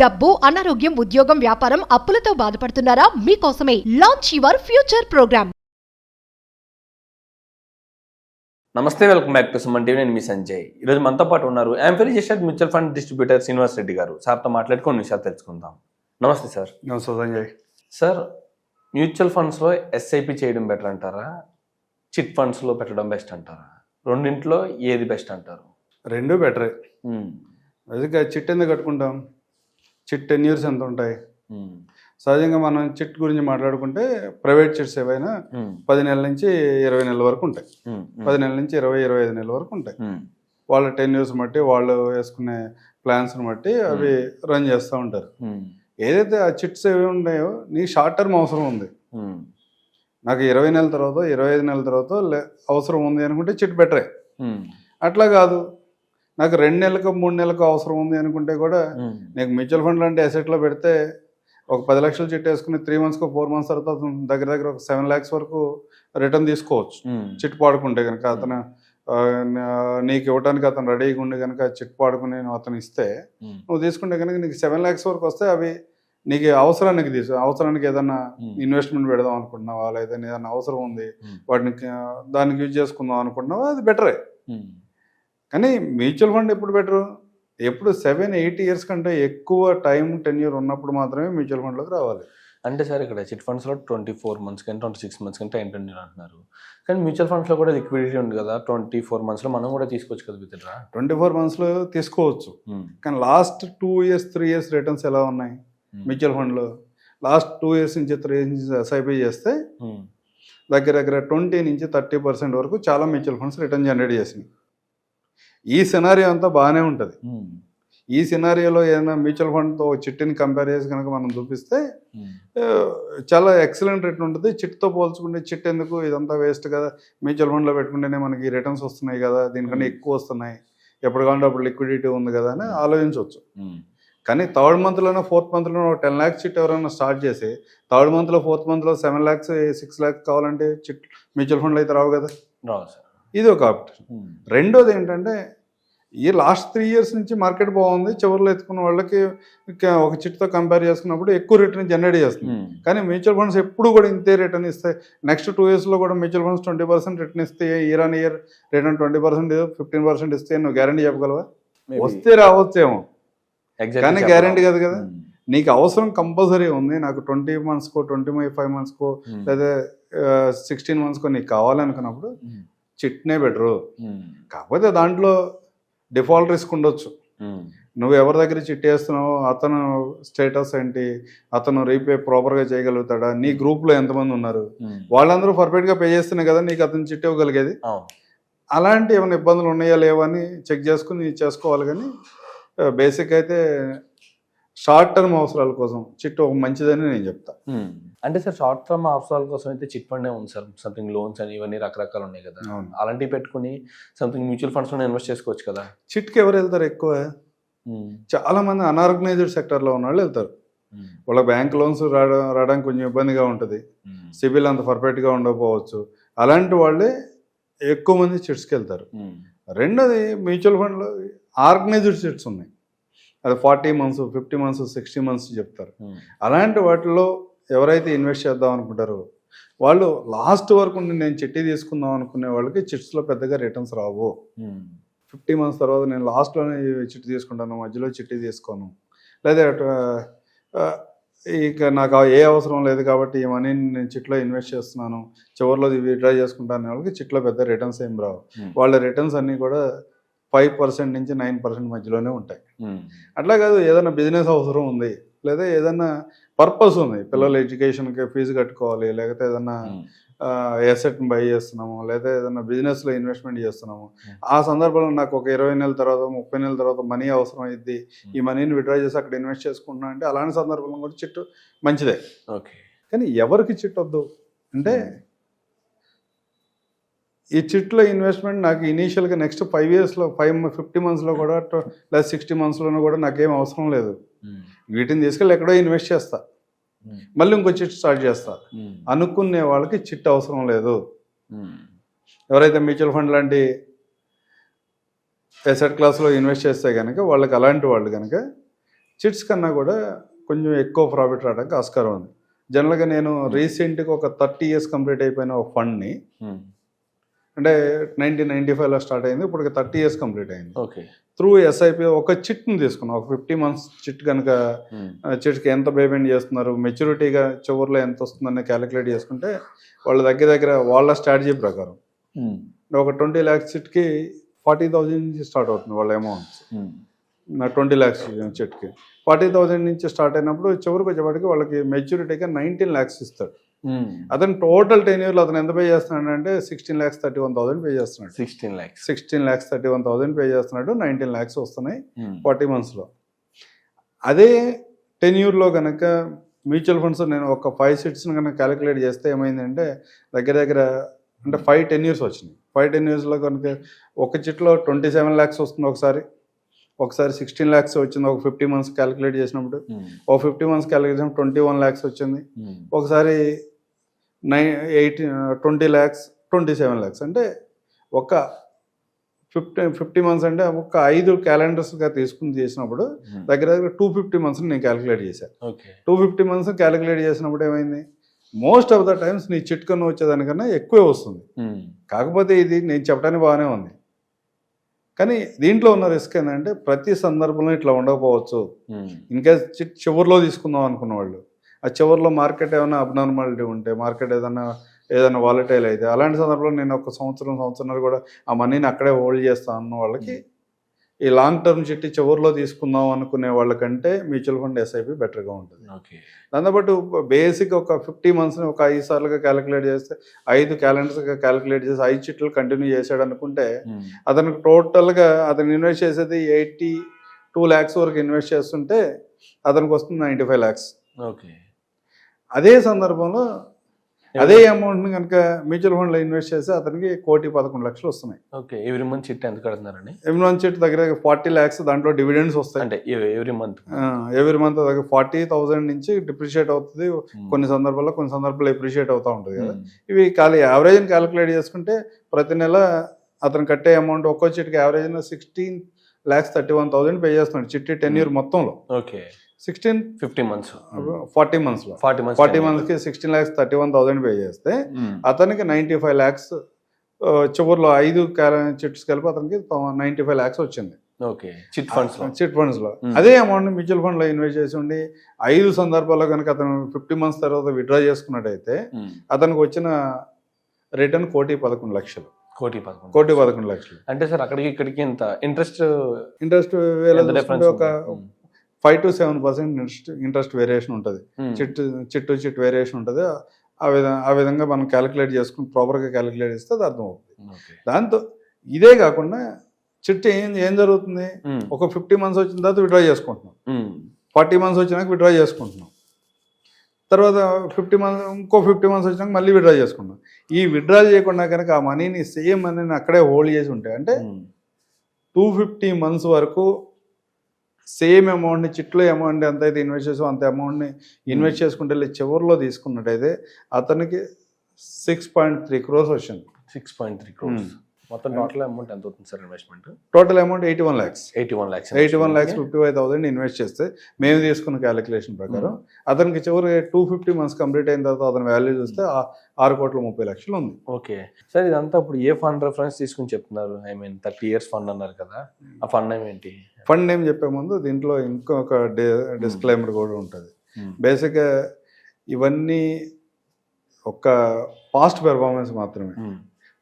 డబ్బు, అనారోగ్యం, ఉద్యోగం, వ్యాపారం, అప్పులతో బాధపడుతున్నారా? మీకోసమే లాంచ్ యువర్ ఫ్యూచర్ ప్రోగ్రామ్. నమస్తే, welcome back to Suman TV. నేను మీ సంజయ్. ఈరోజు మనతో పాటు ఉన్నారు AMFI registered mutual fund distributor Srinivas Reddy garu. సార్తో మాట్లాడుకొని విషయాలు తెలుసుకుందాం. నమస్తే సార్. నమస్తే సంజయ్. సార్, మ్యూచువల్ ఫండ్స్లో ఎస్ఐపి చేయడం బెటర్ అంటారా, చిట్ ఫండ్స్లో పెట్టడం బెస్ట్ అంటారా? రెండింటిలో ఏది బెస్ట్ అంటారు? రెండు బెటరే. అదిగా చిట్ ఎందుకు కట్టుకుంటాం? చిట్ 10 years ఎంత ఉంటాయి? సహజంగా మనం చిట్ గురించి మాట్లాడుకుంటే ప్రైవేట్ చిట్స్ ఏవైనా 10 నెలల నుంచి 20 నెలల వరకు ఉంటాయి. 10 నెలల నుంచి 20-25 నెలల వరకు ఉంటాయి. వాళ్ళ 10 years బట్టి వాళ్ళు వేసుకునే ప్లాన్స్ని బట్టి అవి రన్ చేస్తూ ఉంటారు. ఏదైతే ఆ చిట్స్ ఏవి ఉన్నాయో నీకు షార్ట్ టర్మ్ అవసరం ఉంది, నాకు 20 నెలల తర్వాత 25 నెలల తర్వాత అవసరం ఉంది అనుకుంటే చిట్ బెటరే. అట్లా కాదు, నాకు 2 నెలలకు 3 నెలలకు అవసరం ఉంది అనుకుంటే కూడా నీకు మ్యూచువల్ ఫండ్ లాంటి అసెట్లో పెడితే ఒక 10 లక్షలు చిట్ వేసుకుని 3 months 4 months తర్వాత దగ్గర ఒక 7 lakhs వరకు రిటర్న్ తీసుకోవచ్చు. చిట్ పాడుకుంటే కనుక అతను నీకు ఇవ్వడానికి అతను రెడీగా ఉండి కనుక చిట్ పాడుకుని అతను ఇస్తే నువ్వు తీసుకుంటే కనుక నీకు 7 lakhs వరకు వస్తే అవి నీకు అవసరానికి ఏదన్నా ఇన్వెస్ట్మెంట్ పెడదాం అనుకుంటున్నావా, లేదా ఏదైనా అవసరం ఉంది వాటిని దానికి యూజ్ చేసుకుందాం అనుకుంటున్నావా, అది బెటరే. కానీ మ్యూచువల్ ఫండ్ ఎప్పుడు బెటరు? ఎప్పుడు 7-8 years కంటే ఎక్కువ టైం టెన్యూర్ ఉన్నప్పుడు మాత్రమే మ్యూచువల్ ఫండ్లోకి రావాలి. అంటే సార్, ఇక్కడ చిట్ ఫండ్స్లో 24 months కానీ 26 months కానీ టైం టెన్యూర్ అంటున్నారు. కానీ మ్యూచువల్ ఫండ్స్లో కూడా లిక్విడిటీ ఉంది కదా, 24 monthsలో మనం కూడా తీసుకోవచ్చు కదా విత్డ్రా? 24 monthsలో తీసుకోవచ్చు. కానీ లాస్ట్ 2 years 3 years రిటర్న్స్ ఎలా ఉన్నాయి మ్యూచువల్ ఫండ్లో? లాస్ట్ 2 years నుంచి 3 years నుంచి ఎస్ఐపి చేస్తే దగ్గర 20-30% వరకు చాలా మ్యూచువల్ ఫండ్స్ రిటర్న్ జనరేట్ చేసినాయి. ఈ సినారియో అంతా బాగానే ఉంటుంది. ఈ సినారియోలో ఏదైనా మ్యూచువల్ ఫండ్తో చిట్టిని కంపేర్ చేసి కనుక మనం చూపిస్తే చాలా ఎక్సలెంట్ రిటర్న్ ఉంటుంది. చిట్తో పోల్చుకుంటే చిట్ ఎందుకు, ఇదంతా వేస్ట్ కదా, మ్యూచువల్ ఫండ్లో పెట్టుకుంటేనే మనకి రిటర్న్స్ వస్తున్నాయి కదా, దీనికన్నా ఎక్కువ వస్తున్నాయి, ఎప్పుడు కావాలంటే అప్పుడు లిక్విడిటీ ఉంది కదా అని ఆలోచించవచ్చు. కానీ 3rd monthలోనో 4th monthలోనో 10 lakhs చిట్ ఎవరైనా స్టార్ట్ చేసి 3rd monthలో 4th monthలో 7 lakhs 6 lakhs కావాలంటే చిట్ మ్యూచువల్ ఫండ్లో అయితే రావు కదా. ఇది ఒక ఆప్షన్. రెండోది ఏంటంటే, ఈ లాస్ట్ 3 years నుంచి మార్కెట్ బాగుంది, చివరిలో ఎత్తుకున్న వాళ్ళకి ఒక చిట్తో కంపేర్ చేసుకున్నప్పుడు ఎక్కువ రిటర్న్ జనరేట్ చేస్తుంది. కానీ మ్యూచువల్ ఫండ్స్ ఎప్పుడు కూడా ఇంతే రిటర్న్ ఇస్తాయి. నెక్స్ట్ 2 yearsలో కూడా మ్యూచువల్ ఫండ్స్ 20% రిటర్న్ ఇస్తే ఇయర్ ఆన్ ఇయర్ రిటర్న్ 20% 15% ఇస్తే నువ్వు గ్యారంటీ చెప్పగలవా? వస్తే రావచ్చేమో, కానీ గ్యారంటీ కాదు కదా. నీకు అవసరం కంపల్సరీ ఉంది, నాకు 20 monthsకో 25 monthsకో లేదా 16 monthsకో నీకు కావాలనుకున్నప్పుడు చిట్నే బెటరు. కాకపోతే దాంట్లో డిఫాల్ట్ రిస్క్ ఉండొచ్చు. నువ్వు ఎవరి దగ్గర చిట్ వేస్తున్నావో అతను స్టేటస్ ఏంటి, అతను రీపే ప్రాపర్గా చేయగలుగుతాడా, నీ గ్రూప్లో ఎంతమంది ఉన్నారు, వాళ్ళందరూ పర్ఫెక్ట్గా పే చేస్తేనే కదా నీకు అతను చిట్ ఇవ్వగలిగేది. అలాంటి ఏమైనా ఇబ్బందులు ఉన్నాయా లేవని చెక్ చేసుకుని చేసుకోవాలి. కానీ బేసిక్ అయితే షార్ట్ టర్మ్ అవసరాల కోసం చిట్ ఒక మంచిదని నేను చెప్తా. అంటే సార్, షార్ట్ టర్మ్ అవసరాల కోసం అయితే చిట్ ఫండ్ ఉంది సార్. సంథింగ్ లోన్స్ అని ఇవన్నీ రకరకాలు ఉన్నాయి కదా, అలాంటివి పెట్టుకుని సంథింగ్ మ్యూచువల్ ఫండ్స్లో ఇన్వెస్ట్ చేసుకోవచ్చు కదా. చిట్కి ఎవరు వెళ్తారు ఎక్కువ? చాలా మంది అన్ఆర్గనైజ్డ్ సెక్టర్లో ఉన్న వాళ్ళు వెళ్తారు. వాళ్ళ బ్యాంక్ లోన్స్ రావడానికి కొంచెం ఇబ్బందిగా ఉంటుంది, సిబిల్ అంత పర్ఫెక్ట్గా ఉండకపోవచ్చు. అలాంటి వాళ్ళే ఎక్కువ మంది చిట్స్కి వెళ్తారు. రెండోది, మ్యూచువల్ ఫండ్లో ఆర్గనైజ్డ్ చిట్స్ ఉన్నాయి, అది 40 months 50 months 60 months చెప్తారు. అలాంటి వాటిలో ఎవరైతే ఇన్వెస్ట్ చేద్దాం అనుకుంటారో వాళ్ళు లాస్ట్ వరకు నేను చిట్టి తీసుకుందాం అనుకునే వాళ్ళకి చిట్స్లో పెద్దగా రిటర్న్స్ రావు. 50 months తర్వాత నేను లాస్ట్లోనే చిట్టి తీసుకుంటాను, మధ్యలో చిట్టి తీసుకోను, లేదా ఇక నాకు ఏ అవసరం లేదు కాబట్టి ఈ మనీని నేను చిట్లో ఇన్వెస్ట్ చేస్తున్నాను, చివరిలో విత్డ్రా చేసుకుంటాను వాళ్ళకి చిట్లో పెద్ద రిటర్న్స్ ఏం రావు. వాళ్ళ రిటర్న్స్ అన్నీ కూడా 5% నుంచి 9% మధ్యలోనే ఉంటాయి. అట్లా కాదు, ఏదైనా బిజినెస్ అవసరం ఉంది, లేదా ఏదైనా పర్పస్ ఉంది, పిల్లల ఎడ్యుకేషన్కి ఫీజు కట్టుకోవాలి, లేకపోతే ఏదైనా ఎసెట్ని బై చేస్తున్నాము, లేదా ఏదైనా బిజినెస్లో ఇన్వెస్ట్మెంట్ చేస్తున్నాము, ఆ సందర్భంలో నాకు ఒక 20 నెలల తర్వాత 30 నెలల తర్వాత మనీ అవసరం అయింది, ఈ మనీని విత్డ్రా చేసి అక్కడ ఇన్వెస్ట్ చేసుకుంటున్నా అంటే అలాంటి సందర్భంలో కూడా చిట్టు మంచిదే. కానీ ఎవరికి చిట్ వద్దు అంటే, ఈ చిట్లో ఇన్వెస్ట్మెంట్ నాకు ఇనీషియల్గా నెక్స్ట్ 5 yearsలో 50 monthsలో కూడా లేదా 60 monthsలోనూ కూడా నాకేం అవసరం లేదు, వీటిని తీసుకెళ్ళి ఎక్కడో ఇన్వెస్ట్ చేస్తా, మళ్ళీ ఇంకో చిట్ స్టార్ట్ చేస్తా అనుకునే వాళ్ళకి చిట్ అవసరం లేదు. ఎవరైతే మ్యూచువల్ ఫండ్ లాంటి ఎసెట్ క్లాస్లో ఇన్వెస్ట్ చేస్తే కనుక వాళ్ళకి అలాంటి వాళ్ళు కనుక చిట్స్ కన్నా కూడా కొంచెం ఎక్కువ ప్రాఫిట్ రావడానికి ఆస్కారం ఉంది. జనరల్గా నేను రీసెంట్గా ఒక 30 years కంప్లీట్ అయిపోయిన ఒక ఫండ్ని, అంటే 1995లో స్టార్ట్ అయింది, ఇప్పుడు 30 years కంప్లీట్ అయింది. ఓకే. త్రూ ఎస్ఐపి ఒక చిట్ని తీసుకున్నాం. ఒక 50 months చిట్ కనుక చిట్కి ఎంత పేమెంట్ చేస్తున్నారు, మెచ్యూరిటీగా చివరిలో ఎంత వస్తుందని క్యాలిక్యులేట్ చేసుకుంటే వాళ్ళ దగ్గర వాళ్ళ స్ట్రాటజీ ప్రకారం ఒక 20 lakhs చిట్కి 40,000 నుంచి స్టార్ట్ అవుతుంది వాళ్ళ అమౌంట్స్. 20 lakhs చిట్కి 40,000 నుంచి స్టార్ట్ అయినప్పుడు చివరికి వచ్చేప్పటికి వాళ్ళకి మెచ్యూరిటీగా 19 lakhs ఇస్తాడు. అతను టోటల్ 10 years అతను ఎంత పే చేస్తున్నాడు అంటే 16,31,000 పే చేస్తున్నాడు. 16,31,000 పే చేస్తున్నాడు. 19 lakhs వస్తున్నాయి 40 monthsలో. అదే 10 yearలో కనుక మ్యూచువల్ ఫండ్స్ నేను ఒక 5 seats కనుక క్యాలిక్యులేట్ చేస్తే ఏమైందంటే దగ్గర అంటే 5-10 years వచ్చినాయి. 5-10 yearsలో కనుక ఒక చిట్లో 27 lakhs వస్తుంది, ఒకసారి 16 lakhs వచ్చింది. ఒక 50 months క్యాలిక్యులేట్ చేసినప్పుడు ఒక 50 months క్యాలిక్యులేట్ చేసినప్పుడు 21 lakhs వచ్చింది. ఒకసారి 20 lakhs 27 lakhs అంటే ఒక 50 months అంటే ఒక 5 calendars తీసుకుని చేసినప్పుడు దగ్గర 250 months నేను క్యాలిక్యులేట్ చేశాను. 250 months క్యాలిక్యులేట్ చేసినప్పుడు ఏమైంది, మోస్ట్ ఆఫ్ ద టైమ్స్ నీ చిట్కను వచ్చేదానికన్నా ఎక్కువే వస్తుంది. కాకపోతే ఇది నేను చెప్పడానికి బాగానే ఉంది, కానీ దీంట్లో ఉన్న రిస్క్ ఏంటంటే ప్రతి సందర్భంలో ఇట్లా ఉండకపోవచ్చు. ఇన్కేస్ చివరిలో తీసుకుందాం అనుకున్న వాళ్ళు ఆ చివరిలో మార్కెట్ ఏమైనా అబ్నార్మాలిటీ ఉంటే, మార్కెట్ ఏదైనా వాలటైల్ అయితే, అలాంటి సందర్భంలో నేను ఒక సంవత్సరం కూడా ఆ మనీని అక్కడే హోల్డ్ చేస్తాను అన్న వాళ్ళకి ఈ లాంగ్ టర్మ్ చిట్టి చివరిలో తీసుకుందాం అనుకునే వాళ్ళకంటే మ్యూచువల్ ఫండ్ ఎస్ఐపి బెటర్గా ఉంటుంది. దాంతోపాటు బేసిక్ ఒక 50 months ఒక 5 సార్లుగా క్యాలిక్యులేట్ చేస్తే 5 calendarsగా క్యాలిక్యులేట్ చేసి 5 చిట్లు కంటిన్యూ చేశాడు అనుకుంటే అతనికి టోటల్గా అతను ఇన్వెస్ట్ చేసేది 82 lakhs వరకు ఇన్వెస్ట్ చేస్తుంటే అతనికి వస్తుంది 95 lakhs. అదే సందర్భంలో అదే అమౌంట్ని కనుక మ్యూచువల్ ఫండ్లో ఇన్వెస్ట్ చేస్తే అతనికి 1,11,00,000 వస్తున్నాయి. ఓకే. ఎవ్రీ మంత్ చిట్ ఎంత కడుతున్నారండి? ఎవ్రీ మంత్ చిట్ దగ్గర 40 lakhs, దాంట్లో డివిడెండ్స్ వస్తాయి. అంటే ఎవ్రీ మంత్ దగ్గర 40,000 నుంచి డిప్రిషియేట్ అవుతుంది. కొన్ని సందర్భాల్లో ఎప్రిషియేట్ అవుతూ ఉంటుంది కదా. ఇవి యావరేజ్ని క్యాలిక్యులేట్ చేసుకుంటే ప్రతి నెల అతను కట్టే అమౌంట్ ఒక్కో చిట్కి యావరేజ్ 16,31,000 పే చేస్తున్నాడు చిట్టి 10 year మొత్తంలో. ఓకే. 40 monthsలో 40 monthsకి 16,31,000 పే చేస్తే అతనికి 95 lakhs చివరిలో 5 చిట్స్ కలిపి అతనికి 95 lakhs వచ్చింది. ఓకే. చిట్ ఫండ్స్లో అదే అమౌంట్ మ్యూచువల్ ఫండ్లో ఇన్వెస్ట్ చేసి ఉండి 5 సందర్భాల్లో కనుక అతను 50 months తర్వాత విత్డ్రా చేసుకున్నట్టయితే అతనికి వచ్చిన రిటర్న్ 1,11,00,000. 1,11,00,000 అంటే సార్ అక్కడికి ఇక్కడికి ఎంత ఇంట్రెస్ట్ ఒక 5 to 7% ఇంట్రెస్ట్ వేరియేషన్ ఉంటుంది. చిట్ వేరియేషన్ ఉంటుంది. ఆ విధంగా మనం క్యాలిక్యులేట్ చేసుకుని ప్రాపర్గా క్యాలిక్యులేట్ చేస్తే అది అర్థం అవుతుంది. దాంతో ఇదే కాకుండా చిట్ ఏం జరుగుతుంది, ఒక 50 months వచ్చిన తర్వాత విత్డ్రా చేసుకుంటున్నాం, 40 months వచ్చినాక విత్డ్రా చేసుకుంటున్నాం, తర్వాత 50 months ఇంకో 50 months వచ్చినాక మళ్ళీ విత్డ్రా చేసుకుంటున్నాం. ఈ విత్డ్రా చేయకుండా కనుక ఆ మనీని సేమ్ మనీని అక్కడే హోల్డ్ చేసి ఉంటే అంటే 250 months వరకు సేమ్ అమౌంట్ని చిట్లో అమౌంట్ ఎంత అయితే ఇన్వెస్ట్ చేసామో అంత అమౌంట్ని ఇన్వెస్ట్ చేసుకుంటే చివరిలో తీసుకున్నట్టయితే అతనికి 6.3 crores వచ్చింది. 6.3 crores మొత్తం టోటల్ అమౌంట్ ఎంత అవుతుంది sir investment? Total amount 81 lakhs. 81 lakhs 55,000 invest చేస్తే మేము తీసుకున్న క్యాలిక్యులేషన్ ప్రకారం అతనికి చివరి 250 months కంప్లీట్ అయిన తర్వాత అతని వాల్యూ చూస్తే 6,30,00,000 ఉంది. ఓకే సార్, ఇదంతా ఇప్పుడు ఏ ఫండ్ రెఫరెన్స్ తీసుకుని చెప్తున్నారు? 30 years ఫండ్ అన్నారు కదా, ఆ ఫండ్ నేమ్ ఏంటి? ఫండ్ నేమ్ చెప్పే ముందు దీంట్లో ఇంకొక డిస్క్లైమర్ కూడా ఉంటుంది. బేసిక్గా ఇవన్నీ ఒక పాస్ట్ పెర్ఫార్మెన్స్ మాత్రమే.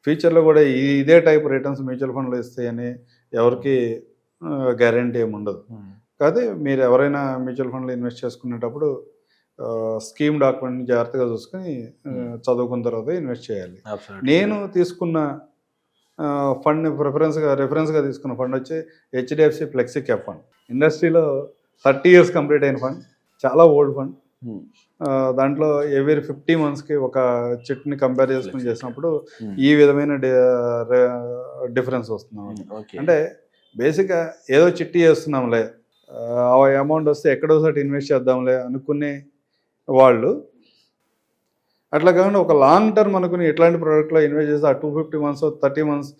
ఫ్యూచర్లో కూడా ఇదే టైప్ రిటర్న్స్ మ్యూచువల్ ఫండ్లో ఇస్తాయని ఎవరికి గ్యారంటీ ఏమి ఉండదు. కాదు, మీరు ఎవరైనా మ్యూచువల్ ఫండ్లో ఇన్వెస్ట్ చేసుకునేటప్పుడు స్కీమ్ డాక్యుమెంట్ని జాగ్రత్తగా చూసుకొని చదువుకున్న తర్వాత ఇన్వెస్ట్ చేయాలి. నేను తీసుకున్న ఫండ్ రెఫరెన్స్గా తీసుకున్న ఫండ్ వచ్చి HDFC ఫ్లెక్సీ క్యాప్ ఫండ్. ఇండస్ట్రీలో 30 years కంప్లీట్ అయిన ఫండ్, చాలా ఓల్డ్ ఫండ్. దాంట్లో ఎవ్రీ 50 monthsకి ఒక చిట్ని కంపేర్ చేసుకుని చేసినప్పుడు ఈ విధమైన డిఫరెన్స్ వస్తుంది. అంటే బేసిక్గా ఏదో చిట్టి చేస్తున్నాంలే, ఆ అమౌంట్ వస్తే ఎక్కడోసారి ఇన్వెస్ట్ చేద్దాంలే అనుకునే వాళ్ళు అట్లా కాకుండా ఒక లాంగ్ టర్మ్ అనుకుని ఎట్లాంటి ప్రోడక్ట్లో ఇన్వెస్ట్ చేసి ఆ 250 మంత్స్ 30 మంత్స్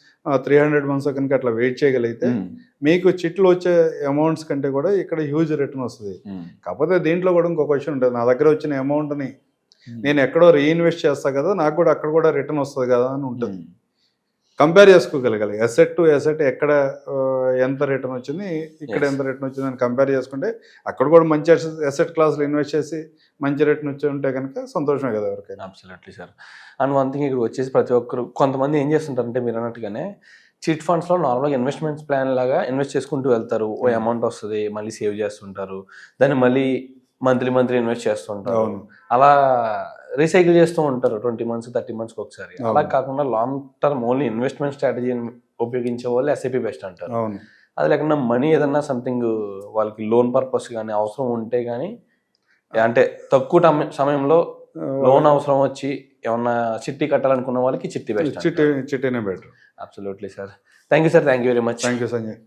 300 మంత్స్ కనుక అట్లా వెయిట్ చేయగలిగితే మీకు చిట్లు వచ్చే అమౌంట్స్ కంటే కూడా ఇక్కడ హ్యూజ్ రిటర్న్ వస్తుంది. కాకపోతే దీంట్లో కూడా ఇంకో క్వశ్చన్ ఉంటుంది, నా దగ్గర వచ్చిన అమౌంట్ని నేను ఎక్కడో రీఇన్వెస్ట్ చేస్తా కదా, నాకు కూడా అక్కడ కూడా రిటర్న్ వస్తుంది కదా అని ఉంటుంది. కంపేర్ చేసుకోగలగాలి అసెట్ టు అసెట్, ఎక్కడ ఎంత రిటర్న్ వచ్చింది ఇక్కడ ఎంత రిటర్న్ వచ్చింది అని కంపేర్ చేసుకుంటే అక్కడ కూడా మంచి అసెట్ క్లాస్లో ఇన్వెస్ట్ చేసి మంచి రిటర్న్ వచ్చి ఉంటే కనుక సంతోషమే కదా ఎవరికైనా. Absolutely sir. And one thing ఇక్కడ వచ్చేసి ప్రతి ఒక్కరు కొంతమంది ఏం చేస్తుంటారంటే మీరు అన్నట్టుగానే చిట్ ఫండ్స్లో నార్మల్గా ఇన్వెస్ట్మెంట్స్ ప్లాన్ లాగా ఇన్వెస్ట్ చేసుకుంటూ వెళ్తారు, ఓ అమౌంట్ వస్తుంది మళ్ళీ సేవ్ చేస్తుంటారు, దాన్ని మళ్ళీ మంత్లీ ఇన్వెస్ట్ చేస్తుంటారు, అలా రీసైకిల్ చేస్తూ ఉంటారు 20 మంత్స్ 30 మంత్స్కి ఒకసారి. అలా కాకుండా లాంగ్ టర్మ్ ఓన్లీ ఇన్వెస్ట్మెంట్ స్ట్రాటజీని ఉపయోగించే వాళ్ళు ఎస్ఐపి బెస్ట్ అంటారు. అది లేకుండా మనీ ఏదన్నా సంథింగ్ వాళ్ళకి లోన్ పర్పస్ కానీ అవసరం ఉంటే కానీ, అంటే తక్కువ సమయంలో లోన్ అవసరం వచ్చి ఏమన్నా చిట్టి కట్టాలనుకున్న వాళ్ళకి చిట్టి బెస్ట్, చిట్టీనే better. Absolutely sir. Thank you sir, thank you very much. Thank you Sanjay.